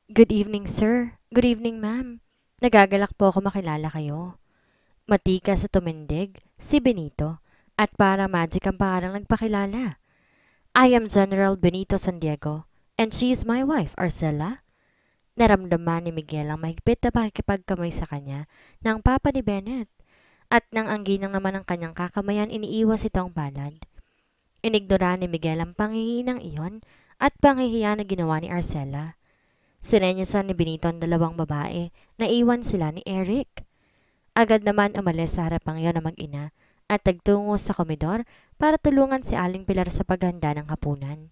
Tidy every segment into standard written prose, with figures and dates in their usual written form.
Good evening, sir. Good evening, ma'am. Nagagalak po ako makilala kayo. Matika sa tumindig, si Benito, at para magic ang pangalang nagpakilala. I am General Benito San Diego, and she is my wife, Arcela. Naramdaman ni Miguel ang mahigpit na pakikipagkamay sa kanya ng papa ni Bennett, at nang angginang naman ang kanyang kakamayan iniiwas itong palad. Inignora ni Miguel ang panghihinang iyon at panghihiya na ginawa ni Arcela. Sinenyasan ni Benito ang dalawang babae na iwan sila ni Eric. Agad naman umalis sa harapang iyon ng mag-ina at nagtungo sa komedor para tulungan si Aling Pilar sa paghanda ng hapunan.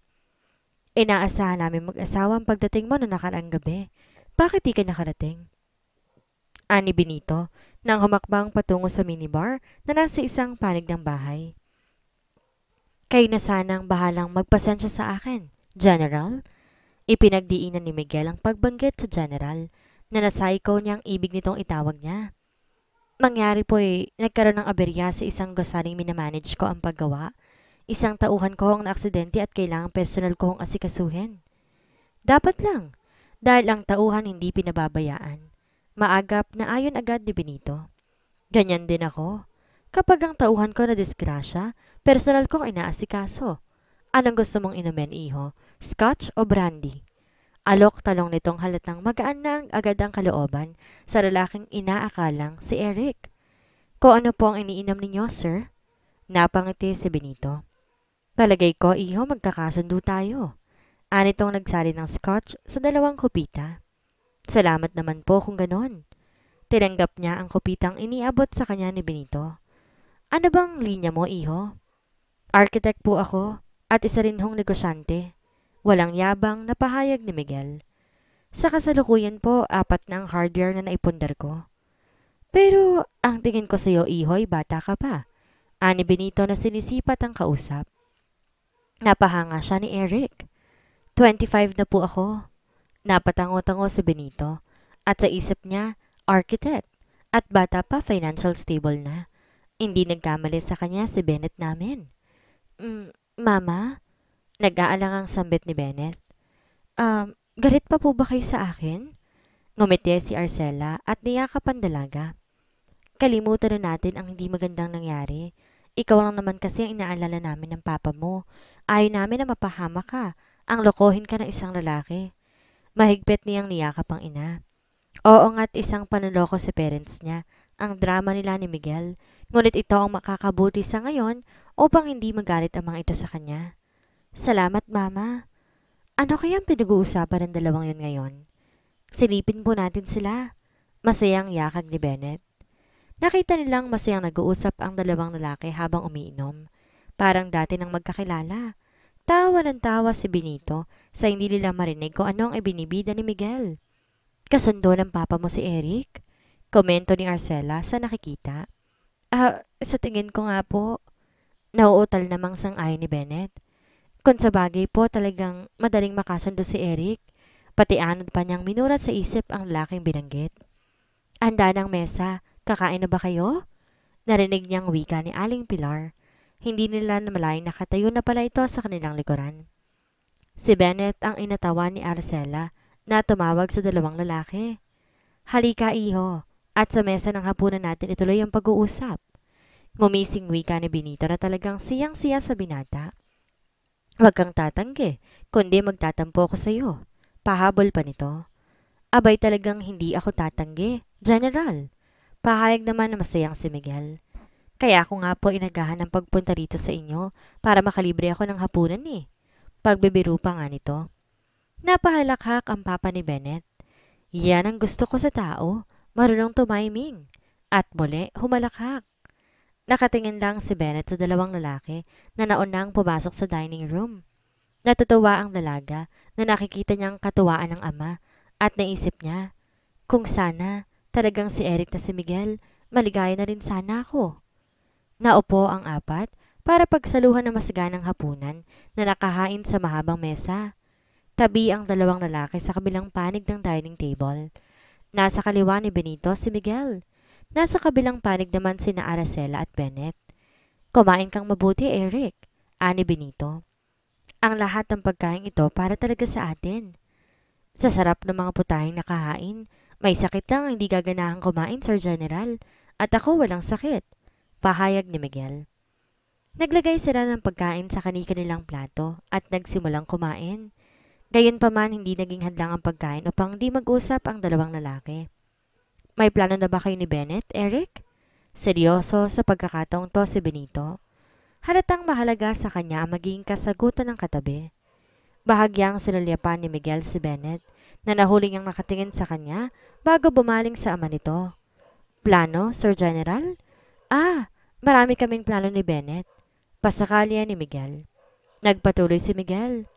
Inaasahan namin mag-asawa ang pagdating mo noong nakaraang gabi. Bakit di ka nakarating? Ani Benito nang humakbang patungo sa minibar na nasa isang panig ng bahay. Kayo na sanang bahalang magpasensya sa akin, General. Ipinagdiinan ni Miguel ang pagbanggit sa General na nasaiko niyang ibig nitong itawag niya. Mangyari po nagkaroon ng aberya sa isang gusaling minamanage ko ang paggawa. Isang tauhan ko ang naaksidente at kailangang personal ko ang asikasuhin. Dapat lang, dahil ang tauhan hindi pinababayaan. Maagap na ayon agad ni Benito. Ganyan din ako. Kapag ang tauhan ko na disgrasya, personal kong inaasikaso. Anong gusto mong inumin, iho? Scotch o brandy? Alok-talong nitong halatang magaan na agad ang kalooban sa lalaking inaakalang si Eric. Kung ano po ang iniinom ninyo, sir? Napangiti si Benito. Palagay ko, iho, magkakasundo tayo. Anitong nagsali ng scotch sa dalawang kupita. Salamat naman po kung ganon. Tinanggap niya ang kupitang iniabot sa kanya ni Benito. Ano bang linya mo, iho? Architect po ako at isa rin hong negosyante. Walang yabang na pahayag ni Miguel. Sa kasalukuyan po, 4 na ang hardware na naipundar ko. Pero ang tingin ko sa iyo, ihoy, bata ka pa. Ani Benito na sinisipat ang kausap. Napahanga siya ni Eric. 25 na po ako. Napatango-tango si Benito. At sa isip niya, architect. At bata pa, financial stable na. Hindi nagkamali sa kanya si Bennett namin. Mama? Nag-aalangang sambit ni Bennett. Galit pa po ba kayo sa akin? Ngumiti si Arcela at niyakap ang dalaga. Kalimutan na natin ang hindi magandang nangyari. Ikaw lang naman kasi ang inaalala namin ng papa mo. Ayaw namin na mapahama ka. Ang lokohin ka ng isang lalaki. Mahigpit niyang niyakap ang ina. Oo nga't isang panuloko sa parents niya. Ang drama nila ni Miguel. Ngunit ito ang makakabuti sa ngayon upang hindi magalit ang mga ito sa kanya. Salamat, Mama. Ano kayang pinag-uusapan ng dalawang yon ngayon? Silipin po natin sila. Masayang yakag ni Bennett. Nakita nilang masayang nag-uusap ang dalawang lalaki habang umiinom. Parang dati nang magkakilala. Tawa ng tawa si Benito sa hindi nila marinig kung ano ang ibinibida ni Miguel. Kasundo ng papa mo si Eric? Komento ni Arcela sa nakikita. Sa tingin ko nga po. Nauutal namang sang-ayon ni Bennett. Kung sa bagay po talagang madaling makasundo si Eric, pati anod pa niyang minurat sa isip ang lalaking binanggit. Handa ng mesa, kakain na ba kayo? Narinig niyang wika ni Aling Pilar. Hindi nila namalayan nakatayo na pala ito sa kanilang likuran. Si Bennett ang inatawa ni Arcela na tumawag sa dalawang lalaki. Halika, iho, at sa mesa ng hapunan natin ituloy ang pag-uusap. Ngumising wika ni Benito na talagang siyang-siya sa binata. Huwag kang tatanggi, kundi magtatampo ko sa iyo. Pahabol pa nito. Abay talagang hindi ako tatanggi, General. Pahayag naman na masayang si Miguel. Kaya ako nga po inagahan ng pagpunta rito sa inyo para makalibre ako ng hapunan eh. Pagbibiro pa nga nito. Napahalakhak ang papa ni Bennett. Yan ang gusto ko sa tao, marunong tumiming. At muli, humalakhak. Nakatingin lang si Bennett sa dalawang lalaki na naunang pumasok sa dining room. Natutuwa ang dalaga na nakikita niyang katuwaan ng ama at naisip niya, kung sana talagang si Eric na si Miguel, maligaya na rin sana ako. Naupo ang apat para pagsaluhan ng masaganang hapunan na nakahain sa mahabang mesa. Tabi ang dalawang lalaki sa kabilang panig ng dining table. Nasa kaliwa ni Benito si Miguel. Nasa kabilang panig naman sina Aracela at Bennett. Kumain kang mabuti, Eric, ani Benito. Ang lahat ng pagkain ito para talaga sa atin. Sa sarap ng mga putahing nakahain, may sakit lang ang hindi gaganahang kumain, Sir General. At ako walang sakit. Pahayag ni Miguel. Naglagay sila ng pagkain sa kani-kanilang plato at nagsimulang kumain. Gayunpaman hindi naging hadlang ang pagkain upang di mag-usap ang dalawang lalaki. May plano na ba kayo ni Bennett, Eric? Seryoso sa pagkakataong to si Benito. Halatang mahalaga sa kanya ang magiging kasagutan ng katabi. Bahagyang sinulyapan ni Miguel si Bennett na nahuli niyang nakatingin sa kanya bago bumaling sa ama nito. Plano, Sir General? Marami kaming plano ni Bennett. Pasakali ni Miguel. Nagpatuloy si Miguel.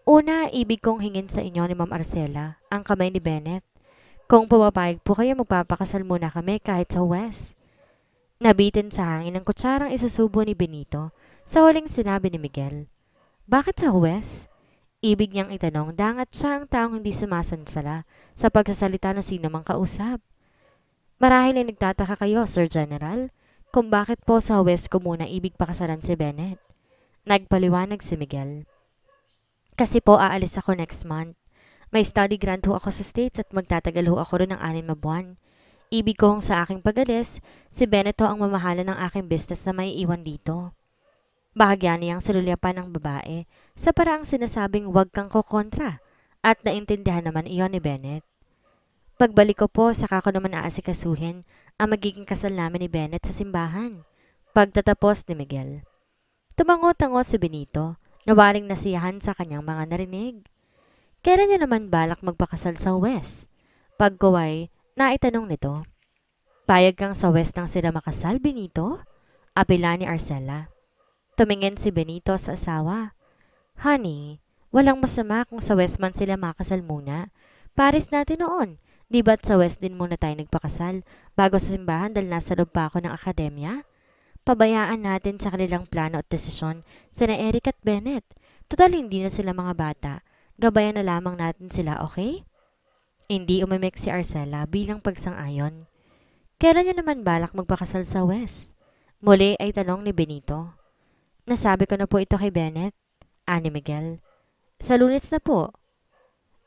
Una, ibig kong hingin sa inyo ni Ma'am Arcela ang kamay ni Bennett. Kung pumapayag po kayo, magpapakasal muna kami kahit sa West. Nabitin sa hangin ang kutsarang isusubo ni Benito sa huling sinabi ni Miguel. Bakit sa West? Ibig niyang itanong dangat siya ang taong hindi sumasansala sa pagsasalita ng sino mang kausap. Marahil ay nagtataka kayo, Sir General, kung bakit po sa West ko muna ibig pakasalan si Bennett. Nagpaliwanag si Miguel. Kasi po aalis ako next month. May study grant ho ako sa States at magtatagal ho ako rin ng 6 na buwan. Ibig ko sa aking pag-alis, si Bennett ho ang mamahala ng aking business na may iwan dito. Bahagya niyang silulyapan ng babae sa paraang sinasabing huwag kang kokontra at naintindihan naman iyon ni Bennett. Pagbalik ko po, saka ko naman aasikasuhin ang magiging kasal namin ni Bennett sa simbahan. Pagtatapos ni Miguel. Tumango-tango si Benito na waring nasiyahan sa kanyang mga narinig. Kailan niya naman balak magpakasal sa West? Pagkuway, naitanong nito. Payag kang sa West nang sila makasal, Benito? Apila ni Arcela. Tumingin si Benito sa asawa. Honey, walang masama kung sa West man sila makasal muna. Paris natin noon. Di ba't sa West din muna tayo nagpakasal bago sa simbahan dahil nasa loob pa ako ng akademya? Pabayaan natin sa kanilang plano at desisyon sina Eric at Bennett. Total hindi na sila mga bata. Gabayan na lamang natin sila, okay? Hindi umimik si Arcela bilang pagsang-ayon. Kailan niya naman balak magpakasal sa West? Muli ay tanong ni Benito. Nasabi ko na po ito kay Bennett, ani Miguel. Sa Lunes na po.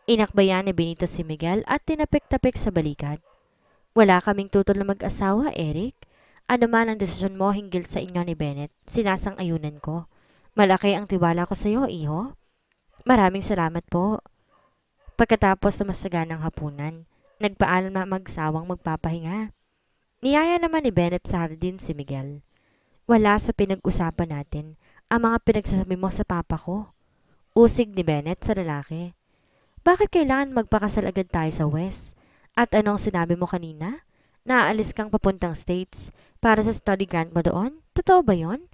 Inakbayan ni Benito si Miguel at tinapik-tapik sa balikat. Wala kaming tutol na mag-asawa, Eric. Ano man ang desisyon mo hinggil sa inyo ni Bennett, sinasang-ayunan ko. Malaki ang tiwala ko sa iyo, iho. Maraming salamat po. Pagkatapos na masaganang hapunan, nagpaalam na magsawang magpapahinga. Niyaya naman ni Bennett sa hardin si Miguel. Wala sa pinag-usapan natin ang mga pinagsasabi mo sa papa ko. Usig ni Bennett sa lalaki. Bakit kailangan magpakasal agad tayo sa West? At anong sinabi mo kanina? Naaalis kang papuntang States para sa study grant mo doon? Totoo ba yon?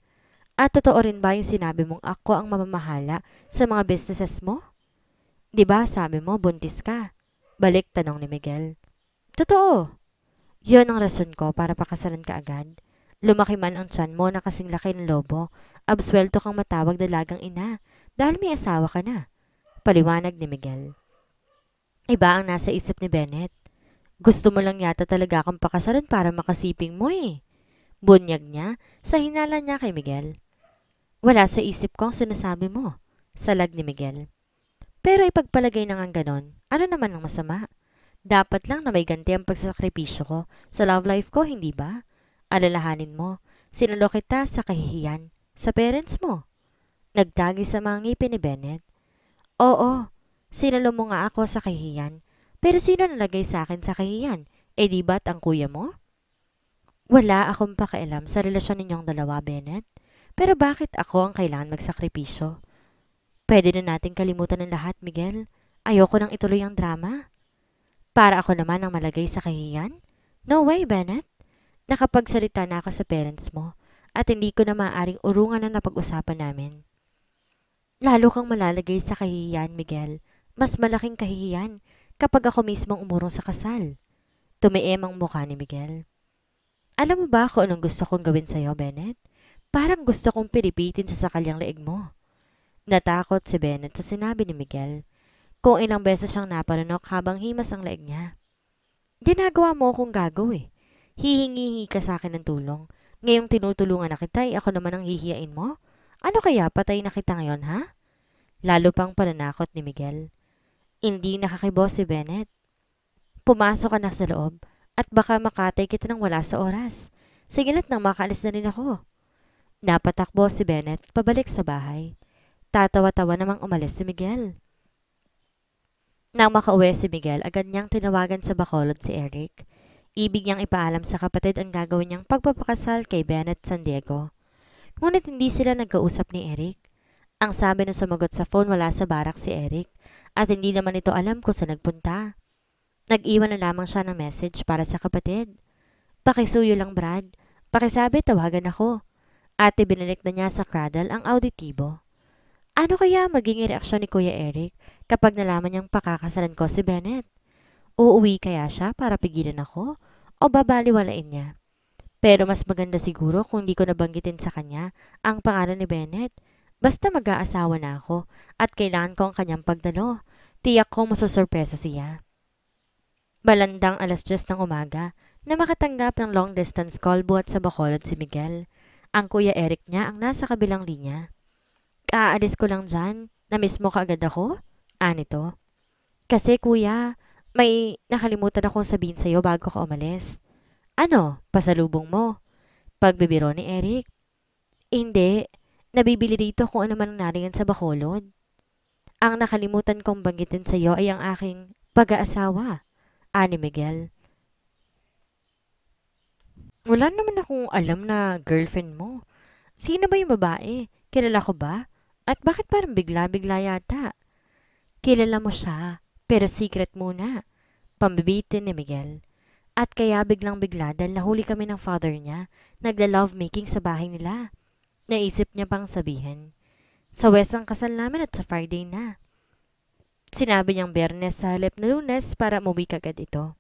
At totoo rin ba yung sinabi mong ako ang mamamahala sa mga businesses mo? Diba sabi mo buntis ka? Balik tanong ni Miguel. Totoo. Yun ang rason ko para pakasalan ka agad. Lumaki man ang tiyan mo na kasing laki ng lobo, abswelto kang matawag dalagang ina dahil may asawa ka na. Paliwanag ni Miguel. Iba ang nasa isip ni Bennett. Gusto mo lang yata talaga akong pakasalan para makasiping mo eh. Bunyag niya sa hinala niya kay Miguel. Wala sa isip ko ang sinasabi mo, salag ni Miguel. Pero ipagpalagay na nga ganon, ano naman ang masama? Dapat lang na may ganti ang pagsasakripisyo ko sa love life ko, hindi ba? Alalahanin mo, sinulo kita sa kahihiyan, sa parents mo. Nagtagi sa mga ngipin ni Bennett. Oo, sinulo mo nga ako sa kahihiyan, pero sino nalagay sa akin sa kahihiyan? Eh di ba't ang kuya mo? Wala akong pakialam sa relasyon ninyong dalawa, Bennett. Pero bakit ako ang kailangan magsakripisyo? Pwede na nating kalimutan ng lahat, Miguel. Ayoko nang ituloy ang drama. Para ako naman ang malagay sa kahihiyan? No way, Bennett. Nakapagsalita na ako sa parents mo at hindi ko na maaaring urungan na napag-usapan namin. Lalo kang malalagay sa kahihiyan, Miguel. Mas malaking kahihiyan kapag ako mismong umurong sa kasal. Tumiim ang mukha ni Miguel. Alam mo ba kung anong gusto kong gawin sa'yo, Bennett? Parang gusto kong pilipitin sa sakalyang leeg mo. Natakot si Bennett sa sinabi ni Miguel. Kung ilang beses siyang napanunok habang himas ang leeg niya. Ginagawa mo akong gago eh. Hihingi ka sa akin ng tulong. Ngayong tinutulungan na kita, ako naman ang hihiyain mo? Ano kaya patay na kita ngayon, ha? Lalo pang pananakot ni Miguel. Hindi nakakibo si Bennett. Pumasok ka na sa loob at baka makatay kita ng wala sa oras. Sige na't nang makaalis na rin ako. Napatakbo si Bennett pabalik sa bahay. Tatawa-tawa namang umalis si Miguel. Nang makauwi si Miguel, agad niyang tinawagan sa Bacolod si Eric. Ibig niyang ipaalam sa kapatid ang gagawin niyang pagpapakasal kay Bennett San Diego. Ngunit hindi sila nagkausap ni Eric. Ang sabi na sumagot sa phone, wala sa barak si Eric at hindi naman ito alam kung saan nagpunta. Nag-iwan na lamang siya ng message para sa kapatid. Pakisuyo lang Brad, pakisabi tawagan ako. Ate binalik na niya sa cradle ang auditibo. Ano kaya magiging reaksyon ni Kuya Eric kapag nalaman niyang pakakasalan ko si Bennett? Uuwi kaya siya para pigilan ako o babaliwalain niya? Pero mas maganda siguro kung hindi ko nabanggitin sa kanya ang pangalan ni Bennett. Basta mag-aasawa na ako at kailangan ko ang kanyang pagdalo. Tiyak kong masusurpresa siya. Balandang 10:00 ng umaga na makatanggap ng long distance call buhat sa Bacolod si Miguel. Ang Kuya Eric niya ang nasa kabilang linya. Kaalis ko lang dyan. Na-miss mo kaagad ako? Anito. Kasi kuya, may nakalimutan akong sabihin sa'yo bago ka umalis. Ano? Pasalubong mo? Pagbibiro ni Eric. Hindi. Nabibili dito kung ano man naringan sa Bacolod. Ang nakalimutan kong banggitin sa'yo ay ang aking pag-aasawa. Ani Miguel. Wala naman akong alam na girlfriend mo. Sino ba yung babae? Kilala ko ba? At bakit parang bigla-bigla yata? Kilala mo siya, pero secret muna. Pambibitin ni Miguel. At kaya biglang-bigla dahil nahuli kami ng father niya, nagla-lovemaking sa bahay nila. Naisip niya pang sabihin. Sa West ang kasal namin at sa Friday na. Sinabi niyang Biyernes sa halip na Lunes para umuwi kagad ito.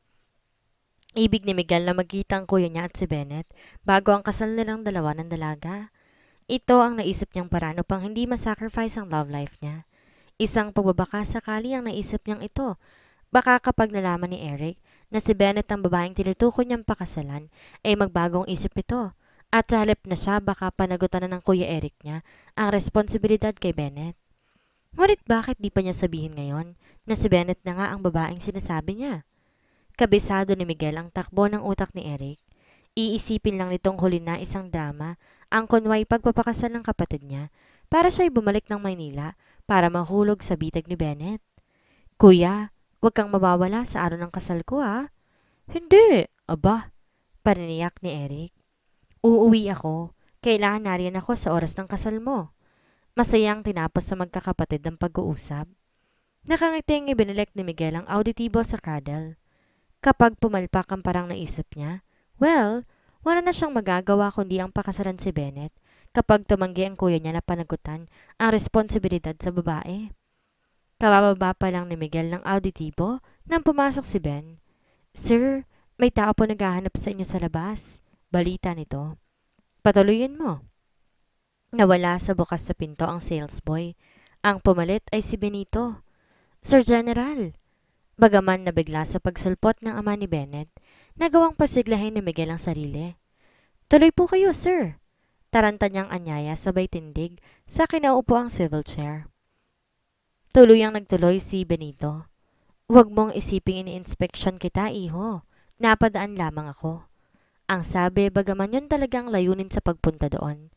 Ibig ni Miguel na magkita ang kuya niya at si Bennett bago ang kasal nilang dalawa ng dalaga. Ito ang naisip niyang paraan upang hindi masacrifice ang love life niya. Isang pagbabaka sakali ang naisip niyang ito. Baka kapag nalaman ni Eric na si Bennett ang babaeng tinutukoy niyang pakasalan, ay magbagong isip ito. At sa halip na siya, baka panagutan na ng Kuya Eric niya ang responsibilidad kay Bennett. Ngunit bakit di pa niya sabihin ngayon na si Bennett na nga ang babaeng sinasabi niya? Kabisado ni Miguel ang takbo ng utak ni Eric. Iisipin lang nitong huli na isang drama ang kunway pagpapakasal ng kapatid niya para siya'y bumalik ng Maynila para mahulog sa bitag ni Bennett. Kuya, huwag kang mawawala sa araw ng kasal ko ha? Hindi, aba, paniniyak ni Eric. Uuwi ako. Kailangan nariyan ako sa oras ng kasal mo. Masayang tinapos sa magkakapatid ang pag-uusap. Nakangiting ibinalik ni Miguel ang auditibo sa cradle. Kapag pumalpak ang parang naisip niya, well, wala na siyang magagawa kundi ang pakasalan si Bennett kapag tumanggi ang kuya niya na panagutan ang responsibilidad sa babae. Kabababa pa lang ni Miguel ng auditibo nang pumasok si Ben. Sir, may tao po naghahanap sa inyo sa labas. Balita nito. Patuloyin mo. Nawala sa bukas sa pinto ang salesboy. Ang pumalit ay si Benito. Sir General. Bagaman nabigla sa pagsulpot ng ama ni Bennett, nagawang pasiglahin ni Miguel ang sarili. Tuloy po kayo, sir. Taranta niyang anyaya sabay tindig sa kinaupo ang swivel chair. Tuluyang nagtuloy si Benito. Huwag mong isiping ini-inspection kita, iho. Napadaan lamang ako. Ang sabi, bagaman yun talagang layunin sa pagpunta doon.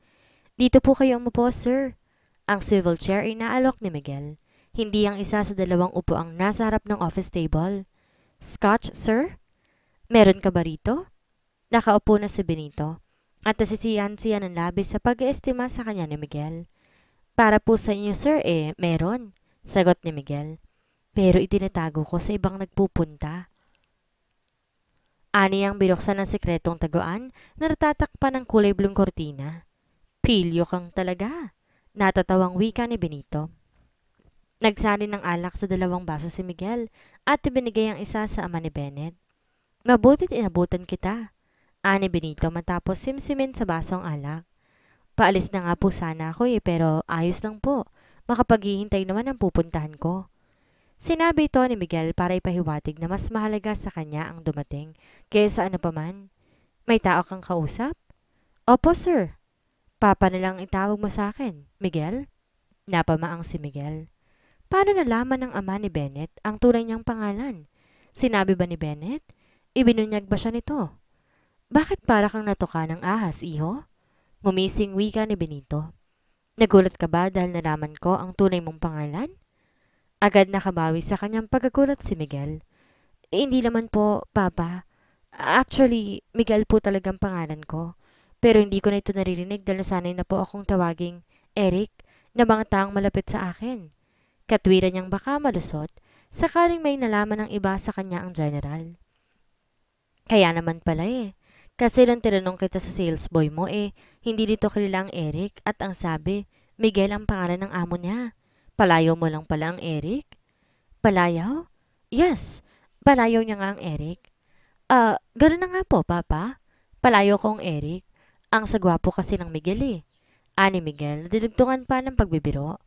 Dito po kayo umupo, sir. Ang swivel chair ay naalok ni Miguel. Hindi ang isa sa dalawang upuang nasa harap ng office table. Scotch, sir? Meron ka ba rito? Nakaupo na si Benito at nasisiyahan siya ng labis sa pag-eestima sa kanya ni Miguel. Para po sa inyo, sir, meron. Sagot ni Miguel. Pero itinatago ko sa ibang nagpupunta. Ani ang binuksan ng sekretong taguan na natatakpan ng kulay blong kortina. Pilyo kang talaga. Natatawang wika ni Benito. Nagsali ng alak sa 2 baso si Miguel at ibinigay ang isa sa ama ni Bennett. Mabuti't inabutan kita, ani Benito matapos simsimin sa baso ang alak. Paalis na nga po sana ako pero ayos lang po. Makapaghihintay naman ang pupuntahan ko. Sinabi ito ni Miguel para ipahiwatig na mas mahalaga sa kanya ang dumating kaysa ano paman. May tao kang kausap? Opo sir. Papa na lang itawag mo sa akin, Miguel? Napamaang si Miguel. Paano nalaman ng ama ni Bennett ang tunay niyang pangalan? Sinabi ba ni Bennett? Ibinunyag ba siya nito? Bakit para kang natuka ng ahas, iho? Ngumising wika ni Benito. Nagulat ka ba dahil nalaman ko ang tunay mong pangalan? Agad nakabawi sa kanyang pagkagulat si Miguel. Hindi naman po, Papa. Actually, Miguel po talagang pangalan ko. Pero hindi ko na ito naririnig dahil nasanay na po akong tawaging Eric na mga taong malapit sa akin. Katwiran niyang baka malusot, sakaling may nalaman ng iba sa kanya ang general. Kaya naman pala eh. Kasi nung tinanong kita sa sales boy mo hindi dito kilala ang Eric at ang sabi, Miguel ang pangalan ng amo niya. Palayaw mo lang pala ang Eric? Palayaw? Yes, palayaw niya nga ang Eric. Ganun na nga po, Papa. Palayaw ko ang Eric. Ang sagwapo kasi ng Miguel eh. Ani Miguel, nadidugtungan pa ng pagbibiro.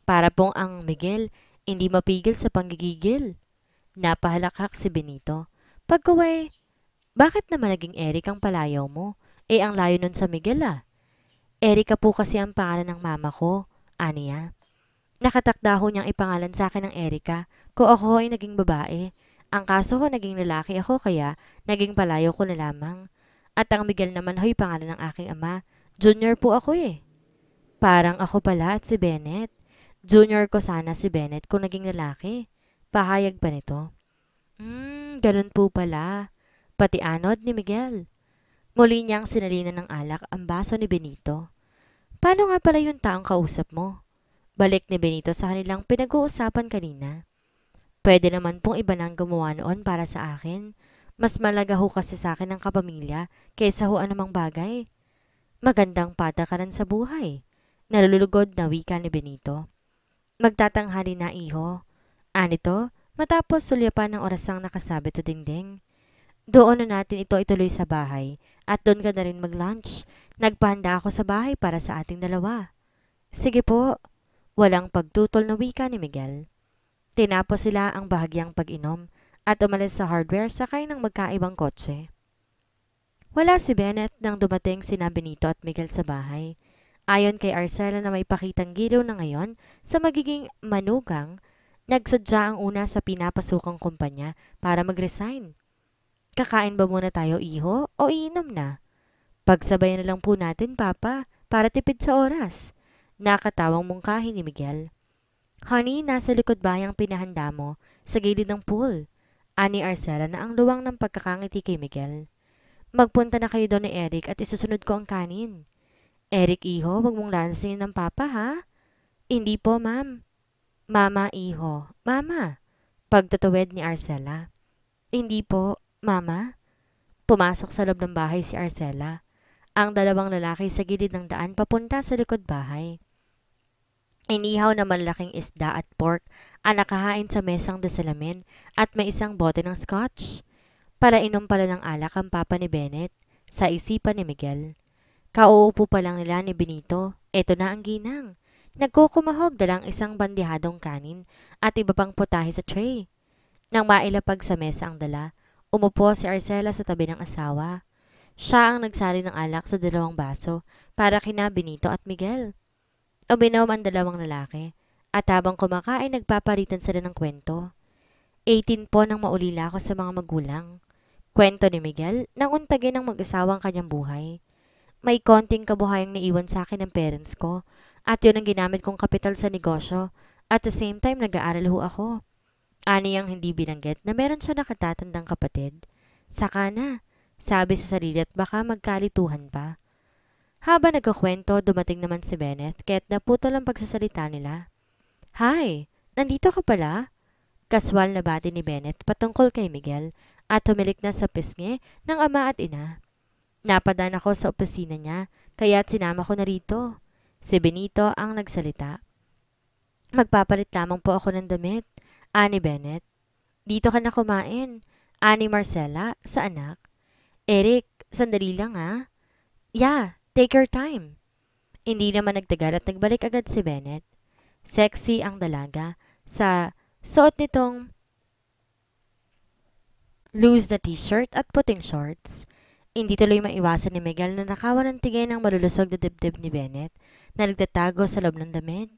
Para pong ang Miguel, hindi mapigil sa panggigigil. Napahalakhak si Benito. Pagkaway, bakit naman naging Eric ang palayaw mo? Ang layo nun sa Miguel ah. Erika po kasi ang pangalan ng mama ko, aniya. Nakatakda ho niyang ipangalan sa akin ng Erika kung ako ay naging babae. Ang kaso ko naging lalaki ako kaya naging palayaw ko na lamang. At ang Miguel naman ho'y pangalan ng aking ama. Junior po ako eh. Parang ako pala at si Bennett. Junior ko sana si Bennett kung naging lalaki. Pahayag pa nito. Ganun po pala. Pati anod ni Miguel. Muli niyang sinalinan ng alak ang baso ni Benito. Paano nga pala yung taong kausap mo? Balik ni Benito sa kanilang pinag-uusapan kanina. Pwede naman pong iba nang gumawa noon para sa akin. Mas malaga ho kasi sa akin ang kapamilya kaysa ho anumang bagay. Magandang patakaran sa buhay. Nalulugod na wika ni Benito. Magtatanghali na iho. Anito, matapos sulyapan ng orasang nakasabit sa dingding. Doon na natin ito ituloy sa bahay at doon ka na rin mag-lunch. Nagpahanda ako sa bahay para sa ating dalawa. Sige po. Walang pagtutol na wika ni Miguel. Tinapos sila ang bahagyang pag-inom at umalis sa hardware sakay ng magkaibang kotse. Wala si Bennett nang dumating sina Benito at Miguel sa bahay. Ayon kay Arcela na may pakitang giliw na ngayon sa magiging manugang, nagsadya ang una sa pinapasukang kumpanya para mag-resign. Kakain ba muna tayo, iho, o iinom na? Pagsabayan na lang po natin, Papa, para tipid sa oras. Nakatawang mungkahi ni Miguel. Honey, nasa likod bayang pinahanda mo, sa gilid ng pool. Ani Arcela na ang luwang ng pagkakangiti kay Miguel. Magpunta na kayo doon ni Eric at isusunod ko ang kanin. Eric, iho, wag mong lansingin ng Papa, ha? Hindi po, ma'am. Mama, iho. Mama. Pagtatuwid ni Arcela. Hindi po, Mama. Pumasok sa loob ng bahay si Arcela. Ang dalawang lalaki sa gilid ng daan papunta sa likod bahay. Inihaw na malalaking isda at pork ang nakahain sa mesang de salamin at may isang bote ng scotch. Para inom pala ng alak ang papa ni Bennett, sa isipan ni Miguel. Kauupo pa lang nila ni Benito, eto na ang ginang. Nagkukumahog dalang isang bandihadong kanin at iba pang putahe sa tray. Nang mailapag sa mesa ang dala, umupo si Arcela sa tabi ng asawa. Siya ang nagsali ng alak sa dalawang baso para kina Benito at Miguel. Uminom ang dalawang lalaki at habang kumakain nagpapalitan sila ng kwento. 18 po nang maulila ako sa mga magulang. Kwento ni Miguel nang untagin ng mag-asawang kanyang buhay. May konting kabuhayang naiwan sa akin ng parents ko at yun ang ginamit kong kapital sa negosyo at the same time nag-aaral ho ako. Ani ang hindi binanggit na meron siya nakatatandang kapatid. Saka na, sabi sa sarili at baka magkalituhan pa. Habang nagkakwento, dumating naman si Bennett kaya't naputol ang pagsasalita nila. Hi, nandito ka pala? Kaswal na bati ni Bennett patungkol kay Miguel at humilik na sa pisngi ng ama at ina. Napadaan ako sa opisina niya kaya't sinama ko na rito. Si Benito ang nagsalita. Magpapalit lamang po ako ng damit. Ani Bennett. Dito ka na kumain. Ani Marcela, sa anak. Eric, sandali lang ha. Yeah, take your time. Hindi naman nagtagal at nagbalik agad si Bennett. Sexy ang dalaga sa suot nitong loose na t-shirt at puting shorts. Hindi tuloy maiwasan ni Miguel na nakawan ng tingin ng malulusog na dibdib ni Bennett na nagtatago sa loob ng damit.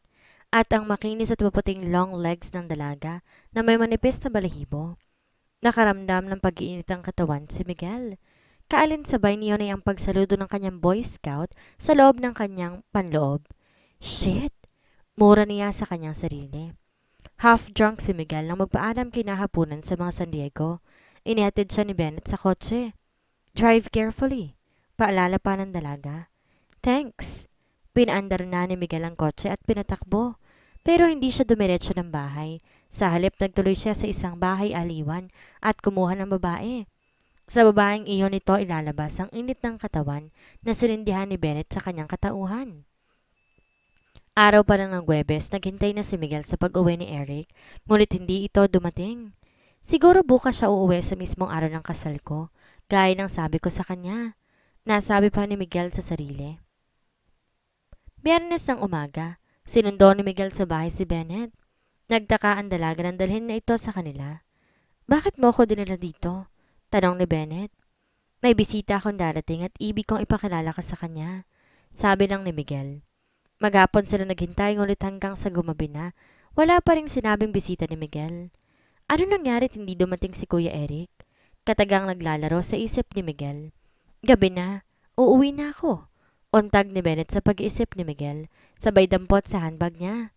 at ang makinis at maputing long legs ng dalaga na may manipis na balahibo. Nakaramdam ng pag-iinit ang katawan si Miguel. Kaalinsabay niyon ay ang pagsaludo ng kanyang Boy Scout sa loob ng kanyang panloob. Shit! Mura niya sa kanyang sarili. Half-drunk si Miguel nang magpaalam kinahaponan sa mga San Diego. Inihatid siya ni Bennett sa kotse. Drive carefully. Paalala pa ng dalaga. Thanks. Pinaandar na ni Miguel ang kotse at pinatakbo. Pero hindi siya dumiretso ng bahay. Sa halip nagtuloy siya sa isang bahay aliwan at kumuha ng babae. Sa babaeng iyon nito ilalabas ang init ng katawan na sinindihan ni Bennett sa kanyang katauhan. Araw pa lang ng Huwebes, naghintay na si Miguel sa pag-uwi ni Eric, ngunit hindi ito dumating. Siguro bukas siya uuwi sa mismong araw ng kasal ko, gaya ng sabi ko sa kanya. Nasabi pa ni Miguel sa sarili. Biyernes ng umaga, sinundo ni Miguel sa bahay si Bennett. Nagtaka ang dalaga ng dalhin na ito sa kanila. Bakit mo ko dinala dito? Tanong ni Bennett. May bisita akong darating at ibig kong ipakilala ka sa kanya. Sabi lang ni Miguel. Maghapon sila naghintay ngunit hanggang sa gumabi na, wala pa ring sinabing bisita ni Miguel. Ano nangyarit hindi dumating si Kuya Eric? Katagang naglalaro sa isip ni Miguel. Gabi na, uuwi na ako. Untag ni Bennett sa pag-iisip ni Miguel, sabay dampot sa handbag niya.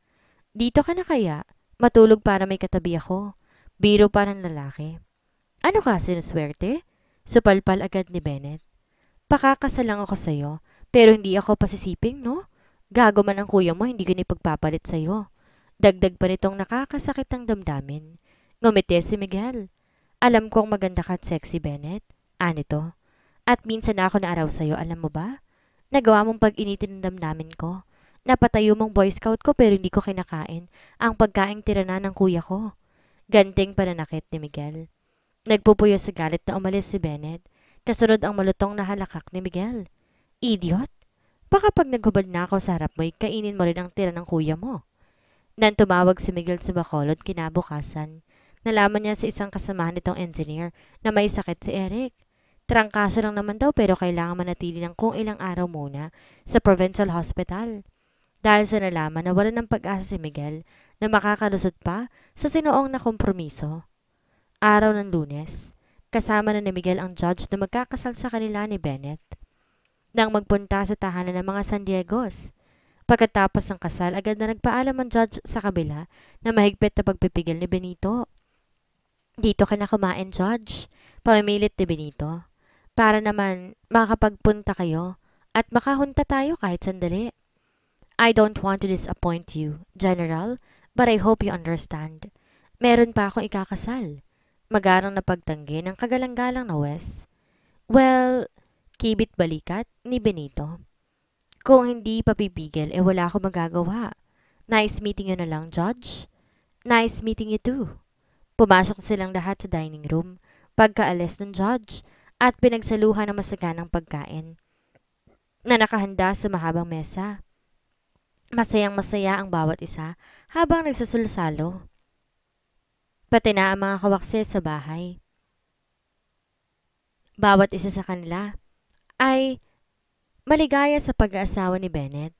Dito ka na kaya? Matulog para may katabi ako. Biro pa ng lalaki. Ano ka, sinuswerte? Supalpal agad ni Bennett. Pakakasal lang ako sa'yo, pero hindi ako pasisiping, no? Gago man ang kuya mo, hindi ko pagpapalit sa'yo. Dagdag pa nitong nakakasakit ang damdamin. Ngumiti si Miguel. Alam kong maganda ka at sexy, Bennett. Anito. At minsan na ako naaraw sa'yo, alam mo ba? Nagawa mong pag-initin ng damdamin ko. Napatayo mong Boy Scout ko pero hindi ko kinakain ang pagkaing tirana ng kuya ko. Ganting pananakit ni Miguel. Nagpupuyo sa galit na umalis si Bennett. Kasunod ang malutong na halakak ni Miguel. Idiot! Baka pag naghubad na ako sa harap mo, kainin mo rin ang tira ng kuya mo. Nang tumawag si Miguel sa Bacolod kinabukasan, nalaman niya sa isang kasamahan nitong engineer na may sakit si Eric. Trangkaso lang naman daw pero kailangan manatili ng kung ilang araw muna sa provincial hospital. Dahil sa nalaman na wala ng pag-asa si Miguel na makakalusot pa sa sinuong na kompromiso. Araw ng Lunes, kasama na ni Miguel ang judge na magkakasal sa kanila ni Bennett. Nang magpunta sa tahanan ng mga San Diegos. Pagkatapos ng kasal, agad na nagpaalam ang judge sa kabila na mahigpit na pagpipigil ni Benito. Dito ka na kumain, Judge. Pamimilit ni Benito. Para naman makakapagpunta kayo at makahunta tayo kahit sandali. I don't want to disappoint you, General, but I hope you understand. Meron pa akong ikakasal. Magarang na pagtanggi ng kagalang-galang na Wes. Well, kibit balikat ni Benito. Kung hindi papipigil, wala akong magagawa. Nice meeting you na lang, Judge. Nice meeting you too. Pumasok silang lahat sa dining room, pagkaalis ng Judge, at pinagsaluhan ng masaganang pagkain na nakahanda sa mahabang mesa. Masayang-masaya ang bawat isa habang nagsasalusalo. Pati na ang mga kawakse sa bahay. Bawat isa sa kanila ay maligaya sa pag-aasawa ni Bennett.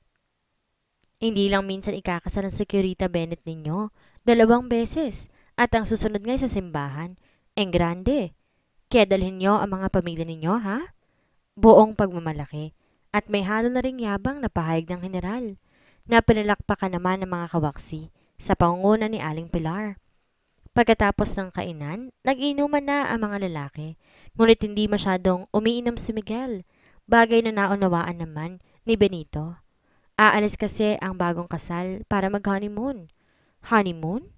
Hindi lang minsan ikakasal ang Securita Bennett ninyo, 2 beses, at ang susunod ngay sa simbahan, en grande. Kaya dalhin nyo ang mga pamilya ninyo, ha? Buong pagmamalaki, at may halo na ring yabang na pahayag ng general, na pinalakpakan naman ng mga kawaksi sa pangunguna ni Aling Pilar. Pagkatapos ng kainan, nag-inuman na ang mga lalaki, ngunit hindi masyadong umiinom si Miguel, bagay na naunawaan naman ni Benito. Aalis kasi ang bagong kasal para mag-honeymoon. Honeymoon?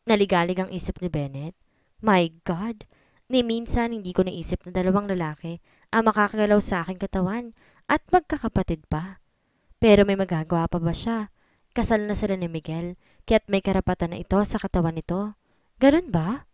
Naligalig ang isip ni Bennett. My God! Ni minsan hindi ko naisip na 2 lalaki ang makakagalaw sa aking katawan at magkakapatid pa. Pero may magagawa pa ba siya? Kasal na sila ni Miguel, kaya't may karapatan na ito sa katawan nito. Ganun ba?